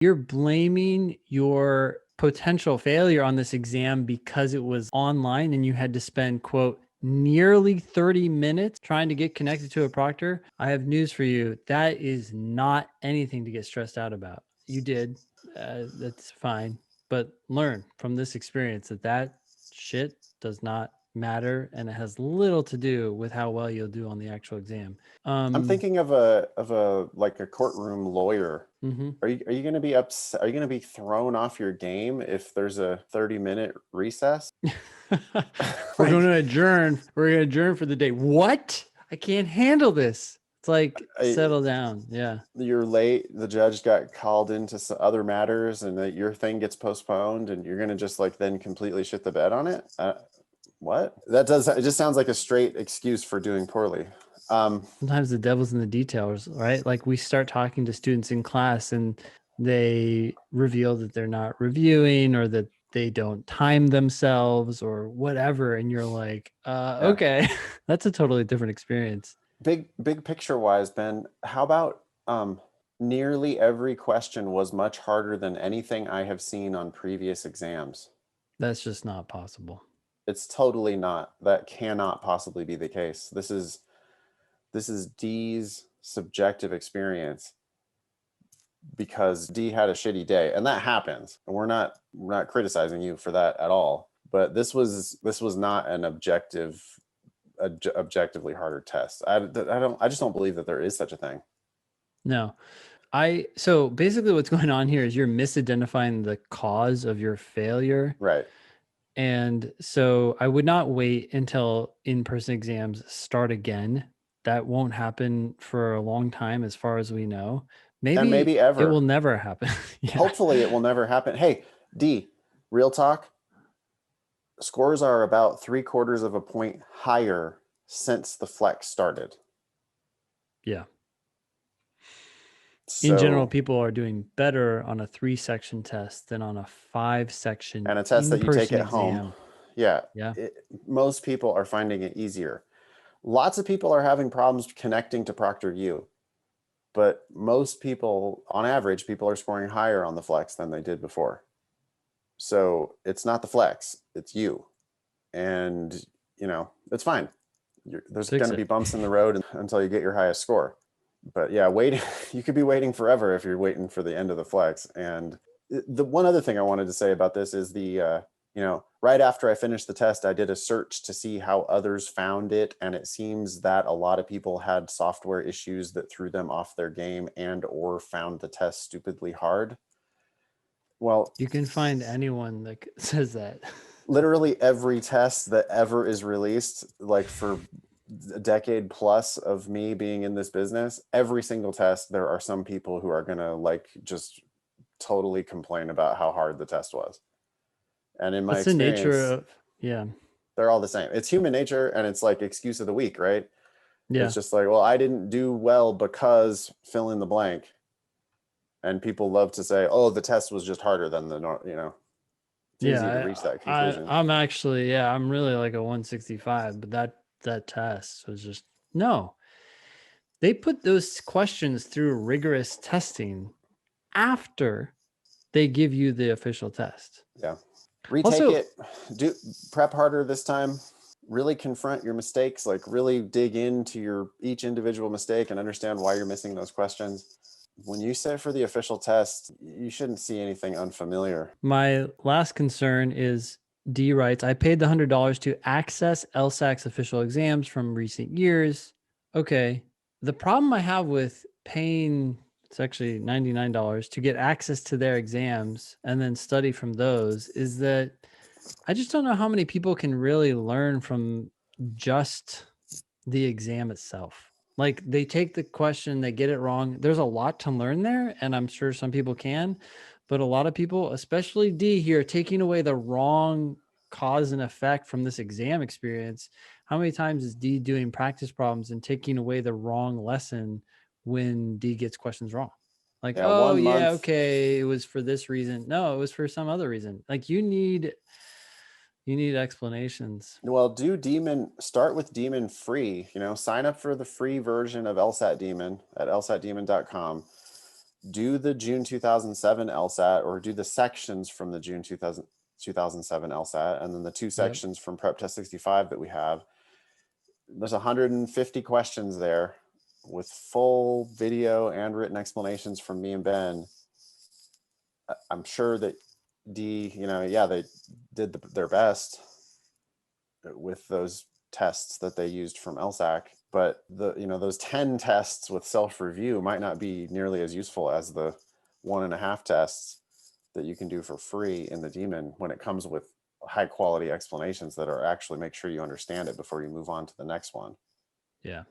You're blaming your potential failure on this exam because it was online and you had to spend, quote, nearly 30 minutes trying to get connected to a proctor. I have news for you. That is not anything to get stressed out about. You did. That's fine. But learn from this experience that shit does not matter, and it has little to do with how well you'll do on the actual exam. I'm thinking of a like a courtroom lawyer. Mhm. Are you going to be upset? Are you going to be thrown off your game if there's a 30-minute recess? We're going Like, to adjourn. We're going to adjourn for the day. What? I can't handle this. It's like, settle down. Yeah. you're late. The judge got called into other matters, and that your thing gets postponed, and you're going to just like then completely shit the bed on it. What? That does. It just sounds like a straight excuse for doing poorly. Sometimes the devil's in the details, right? Like we start talking to students in class and they reveal that they're not reviewing or that they don't time themselves or whatever. And you're like, Yeah. okay, that's a totally different experience. Big picture wise, Ben, how about nearly every question was much harder than anything I have seen on previous exams? That's just not possible. It's totally not. That cannot possibly be the case. This is D's subjective experience because D had a shitty day, and that happens. And we're not criticizing you for that at all. But this was not an objectively harder test. I just don't believe that there is such a thing. No. So basically what's going on here is you're misidentifying the cause of your failure. Right. And so I would not wait until in-person exams start again. That won't happen for a long time, as far as we know. And Maybe maybe it will ever. never happen. Yeah. Hopefully it will never happen. Hey, D, real talk. Scores are about 3/4 of a point higher since the flex started. Yeah. In general, So, people are doing better on a 3-section test than on a 5-section and a test that you take in-person at home. exam. Yeah. Yeah. Most people are finding it easier. Lots of people are having problems connecting to ProctorU, but most people, on average, people are scoring higher on the flex than they did before. So it's not the flex, it's you. And, it's fine. There's Fix going to it. be bumps in the road until you get your highest score. But yeah, waiting, you could be waiting forever if you're waiting for the end of the flex. And the one other thing I wanted to say about this is right after I finished the test, I did a search to see how others found it. And it seems that a lot of people had software issues that threw them off their game or found the test stupidly hard. Well, You can find anyone that says that. literally every test that ever is released, like for a decade plus of me being in this business, every single test, there are some people who are going to like just totally complain about how hard the test was. And in my That's the nature experience, of, yeah. they're all the same. It's human nature, and it's like excuse of the week, right? Yeah. It's just like, well, I didn't do well because fill in the blank. And people love to say, oh, the test was just harder than it's easy to reach that conclusion. I'm actually, I'm really like a 165, but that test was just, no. They put those questions through rigorous testing after they give you the official test. Yeah. Retake Also, it, do prep harder this time, really confront your mistakes, like really dig into each individual mistake and understand why you're missing those questions. When you sit for the official test, you shouldn't see anything unfamiliar. my last concern is D writes, I paid the $100 to access LSAC's official exams from recent years. Okay. The problem I have with paying, it's actually $99 to get access to their exams and then study from those, is that I just don't know how many people can really learn from just the exam itself. Like they take the question, they get it wrong. There's a lot to learn there, and I'm sure some people can, but a lot of people, especially D here, taking away the wrong cause and effect from this exam experience. How many times is D doing practice problems and taking away the wrong lesson when D gets questions wrong? Like, Yeah, oh one yeah, month. okay, it was for this reason. No, it was for some other reason. Like you need explanations. Well, start with Demon free, sign up for the free version of LSAT Demon at lsatdemon.com. do the June 2007 LSAT, or do the sections from the June 2007 LSAT, and then the two Yep. sections from Prep Test 65 that we have. There's 150 questions there with full video and written explanations from me and Ben. I'm sure that yeah, they did their best with those tests that they used from LSAC, but those 10 tests with self-review might not be nearly as useful as the 1.5 tests that you can do for free in the Demon, when it comes with high quality explanations that are actually make sure you understand it before you move on to the next one. Yeah.